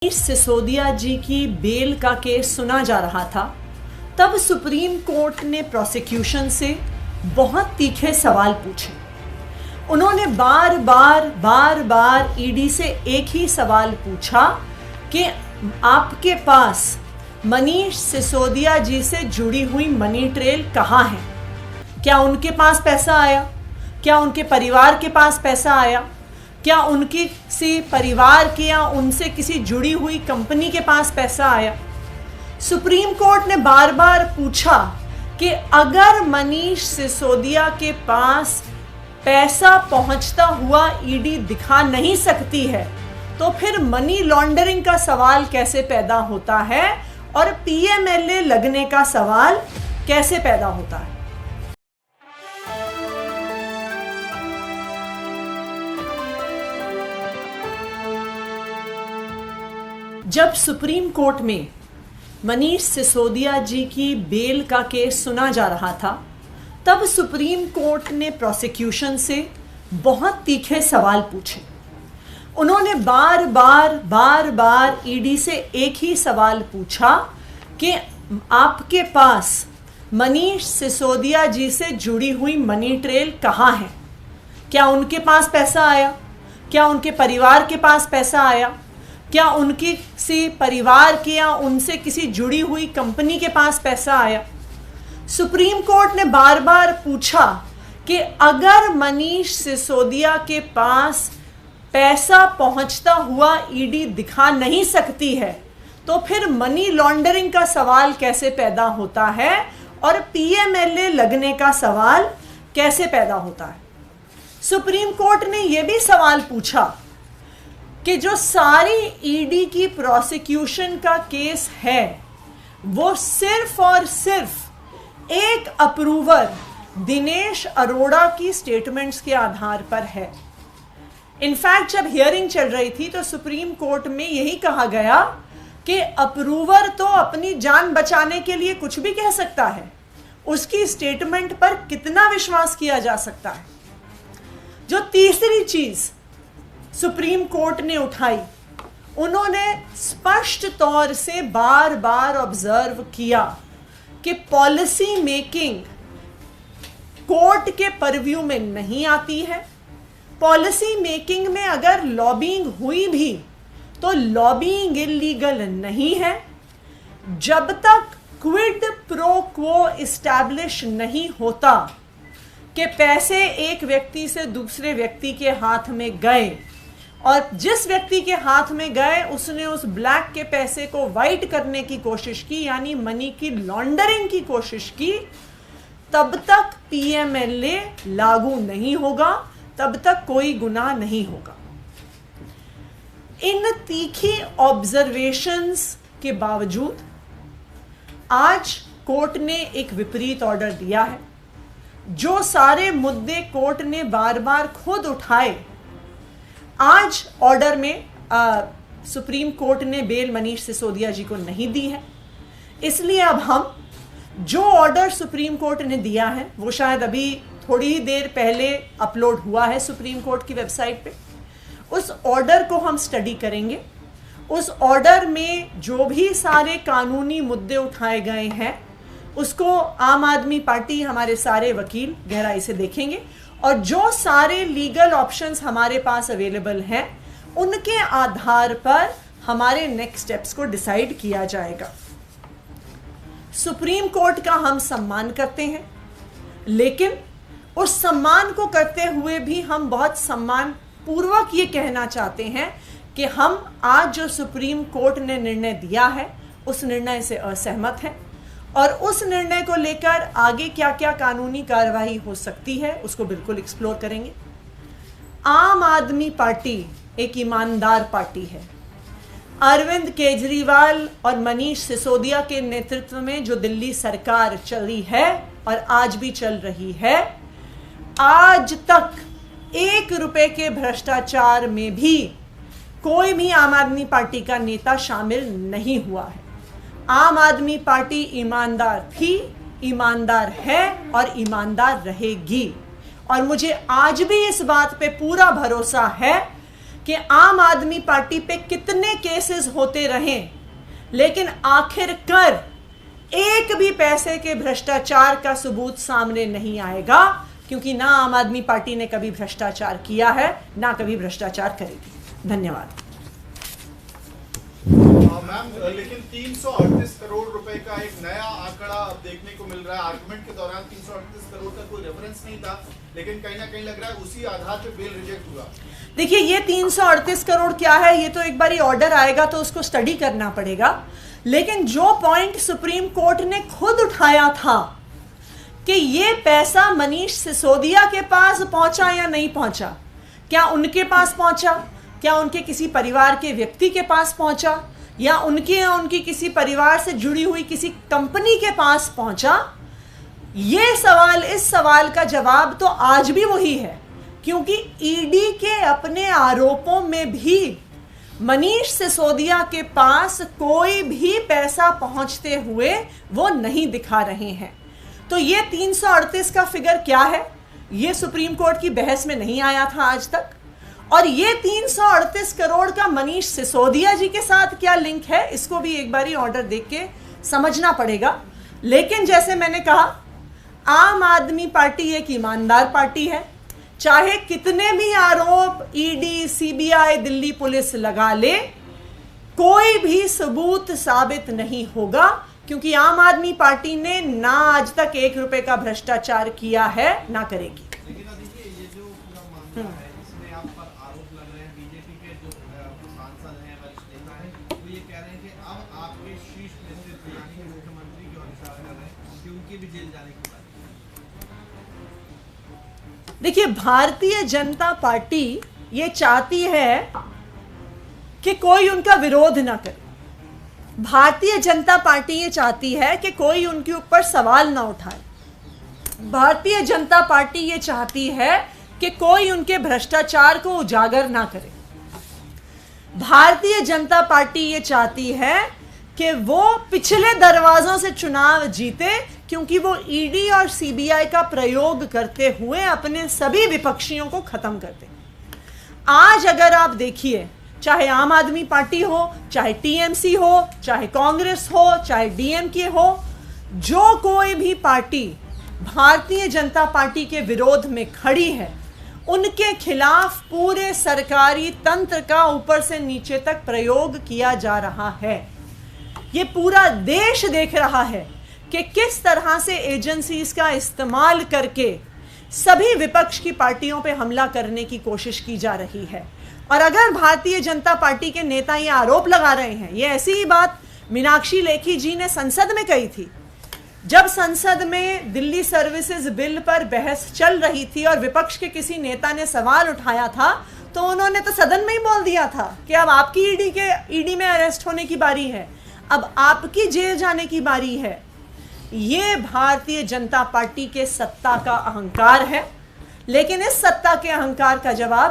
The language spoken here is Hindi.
सिसोदिया जी की बेल का केस सुना जा रहा था, तब सुप्रीम कोर्ट ने प्रोसिक्यूशन से बहुत तीखे सवाल पूछे। उन्होंने बार बार ईडी से एक ही सवाल पूछा कि आपके पास मनीष सिसोदिया जी से जुड़ी हुई मनी ट्रेल कहाँ है? क्या उनके पास पैसा आया? क्या उनके परिवार के पास पैसा आया? क्या उनकी किसी परिवार के या उनसे किसी जुड़ी हुई कंपनी के पास पैसा आया? सुप्रीम कोर्ट ने बार बार पूछा कि अगर मनीष सिसोदिया के पास पैसा पहुंचता हुआ ईडी दिखा नहीं सकती है, तो फिर मनी लॉन्ड्रिंग का सवाल कैसे पैदा होता है और पीएमएलए लगने का सवाल कैसे पैदा होता है? जब सुप्रीम कोर्ट में मनीष सिसोदिया जी की बेल का केस सुना जा रहा था, तब सुप्रीम कोर्ट ने प्रोसिक्यूशन से बहुत तीखे सवाल पूछे। उन्होंने बार ईडी से एक ही सवाल पूछा कि आपके पास मनीष सिसोदिया जी से जुड़ी हुई मनी ट्रेल कहाँ है? क्या उनके पास पैसा आया? क्या उनके परिवार के पास पैसा आया? क्या उनकी किसी परिवार के या उनसे किसी जुड़ी हुई कंपनी के पास पैसा आया? सुप्रीम कोर्ट ने बार बार पूछा कि अगर मनीष सिसोदिया के पास पैसा पहुंचता हुआ ईडी दिखा नहीं सकती है, तो फिर मनी लॉन्ड्रिंग का सवाल कैसे पैदा होता है और पीएमएलए लगने का सवाल कैसे पैदा होता है? सुप्रीम कोर्ट ने यह भी सवाल पूछा कि जो सारी ईडी की प्रोसिक्यूशन का केस है, वो सिर्फ और सिर्फ एक अप्रूवर दिनेश अरोड़ा की स्टेटमेंट्स के आधार पर है। इनफैक्ट जब हियरिंग चल रही थी तो सुप्रीम कोर्ट में यही कहा गया कि अप्रूवर तो अपनी जान बचाने के लिए कुछ भी कह सकता है, उसकी स्टेटमेंट पर कितना विश्वास किया जा सकता है। जो तीसरी चीज सुप्रीम कोर्ट ने उठाई, उन्होंने स्पष्ट तौर से बार बार ऑब्जर्व किया कि पॉलिसी मेकिंग कोर्ट के परव्यू में नहीं आती है। पॉलिसी मेकिंग में अगर लॉबिंग हुई भी तो लॉबिंग इलीगल नहीं है, जब तक क्विड प्रो क्वो इस्टेब्लिश नहीं होता कि पैसे एक व्यक्ति से दूसरे व्यक्ति के हाथ में गए और जिस व्यक्ति के हाथ में गए उसने उस ब्लैक के पैसे को वाइट करने की कोशिश की, यानी मनी की लॉन्ड्रिंग की कोशिश की, तब तक पीएमएलए लागू नहीं होगा, तब तक कोई गुनाह नहीं होगा। इन तीखी ऑब्जर्वेशंस के बावजूद आज कोर्ट ने एक विपरीत ऑर्डर दिया है। जो सारे मुद्दे कोर्ट ने बार बार खुद उठाए, आज ऑर्डर में सुप्रीम कोर्ट ने बेल मनीष सिसोदिया जी को नहीं दी है। इसलिए अब हम जो ऑर्डर सुप्रीम कोर्ट ने दिया है, वो शायद अभी थोड़ी ही देर पहले अपलोड हुआ है सुप्रीम कोर्ट की वेबसाइट पे, उस ऑर्डर को हम स्टडी करेंगे। उस ऑर्डर में जो भी सारे कानूनी मुद्दे उठाए गए हैं, उसको आम आदमी पार्टी, हमारे सारे वकील गहराई से देखेंगे और जो सारे लीगल ऑप्शंस हमारे पास अवेलेबल हैं, उनके आधार पर हमारे नेक्स्ट स्टेप्स को डिसाइड किया जाएगा। सुप्रीम कोर्ट का हम सम्मान करते हैं, लेकिन उस सम्मान को करते हुए भी हम बहुत सम्मान पूर्वक ये कहना चाहते हैं कि हम आज जो सुप्रीम कोर्ट ने निर्णय दिया है, उस निर्णय से असहमत हैं और उस निर्णय को लेकर आगे क्या क्या कानूनी कार्रवाई हो सकती है उसको बिल्कुल एक्सप्लोर करेंगे। आम आदमी पार्टी एक ईमानदार पार्टी है। अरविंद केजरीवाल और मनीष सिसोदिया के नेतृत्व में जो दिल्ली सरकार चली है और आज भी चल रही है, आज तक 1 रुपए के भ्रष्टाचार में भी कोई भी आम आदमी पार्टी का नेता शामिल नहीं हुआ है। आम आदमी पार्टी ईमानदार थी, ईमानदार है और ईमानदार रहेगी। और मुझे आज भी इस बात पे पूरा भरोसा है कि आम आदमी पार्टी पे कितने केसेस होते रहें, लेकिन आखिरकार एक भी पैसे के भ्रष्टाचार का सबूत सामने नहीं आएगा, क्योंकि ना आम आदमी पार्टी ने कभी भ्रष्टाचार किया है, ना कभी भ्रष्टाचार करेगी। धन्यवाद। मैम, लेकिन 338 करोड़ रुपए का एक नया आंकड़ा अब देखने को मिल रहा है। आर्गुमेंट के दौरान 338 करोड़ का कोई रेफरेंस नहीं था, लेकिन कहीं ना कहीं लग रहा है उसी आधार पे बेल रिजेक्ट हुआ। देखिए, ये 338 करोड़ क्या है, ये तो एक बारी ऑर्डर आएगा तो उसको स्टडी करना पड़ेगा। लेकिन जो पॉइंट सुप्रीम कोर्ट ने खुद उठाया था कि ये पैसा मनीष सिसोदिया के पास पहुंचा या नहीं पहुंचा, क्या उनके पास पहुंचा, क्या उनके किसी परिवार के व्यक्ति के पास पहुंचा, या उनकी किसी परिवार से जुड़ी हुई किसी कंपनी के पास पहुंचा, ये सवाल, इस सवाल का जवाब तो आज भी वही है, क्योंकि ईडी के अपने आरोपों में भी मनीष सिसोदिया के पास कोई भी पैसा पहुंचते हुए वो नहीं दिखा रहे हैं। तो ये 338 का फिगर क्या है, ये सुप्रीम कोर्ट की बहस में नहीं आया था आज तक। और ये 338 करोड़ का मनीष सिसोदिया जी के साथ क्या लिंक है, इसको भी एक बारी ऑर्डर देख के समझना पड़ेगा। लेकिन जैसे मैंने कहा, आम आदमी पार्टी एक ईमानदार पार्टी है, चाहे कितने भी आरोप ईडी, सीबीआई, दिल्ली पुलिस लगा ले, कोई भी सबूत साबित नहीं होगा, क्योंकि आम आदमी पार्टी ने ना आज तक 1 रुपए का भ्रष्टाचार किया है, ना करेगी। लेकिन देखिए, ये जो पूरा मामला है, इसमें आप पर आरोप लग रहे हैं, बीजेपी के जो सांसद हैं, वरिष्ठ नेता हैं, वो ये कह रहे हैं कि अब आपके शीर्ष नेतृत्व यानी मुख्यमंत्री की ओर इशारा कर रहे हैं कि उनकी भी जेल जाने की बात। देखिए, भारतीय जनता पार्टी ये चाहती है कि कोई उनका विरोध ना करे। भारतीय जनता पार्टी ये चाहती है कि कोई उनके ऊपर सवाल ना उठाए। भारतीय जनता पार्टी ये चाहती है कि कोई उनके भ्रष्टाचार को उजागर ना करे। भारतीय जनता पार्टी ये चाहती है कि वो पिछले दरवाजों से चुनाव जीते, क्योंकि वो ईडी और सीबीआई का प्रयोग करते हुए अपने सभी विपक्षियों को खत्म कर दे। आज अगर आप देखिए, चाहे आम आदमी पार्टी हो, चाहे टीएमसी हो, चाहे कांग्रेस हो, चाहे डीएमके हो, जो कोई भी पार्टी भारतीय जनता पार्टी के विरोध में खड़ी है, उनके खिलाफ पूरे सरकारी तंत्र का ऊपर से नीचे तक प्रयोग किया जा रहा है। ये पूरा देश देख रहा है कि किस तरह से एजेंसीज का इस्तेमाल करके सभी विपक्ष की पार्टियों पे हमला करने की कोशिश की जा रही है। और अगर भारतीय जनता पार्टी के नेता ये आरोप लगा रहे हैं, ये ऐसी ही बात मीनाक्षी लेखी जी ने संसद में कही थी, जब संसद में दिल्ली सर्विसेज बिल पर बहस चल रही थी और विपक्ष के किसी नेता ने सवाल उठाया था, तो उन्होंने तो सदन में ही बोल दिया था कि अब आपकी ईडी में अरेस्ट होने की बारी है, अब आपकी जेल जाने की बारी है। ये भारतीय जनता पार्टी के सत्ता का अहंकार है, लेकिन इस सत्ता के अहंकार का जवाब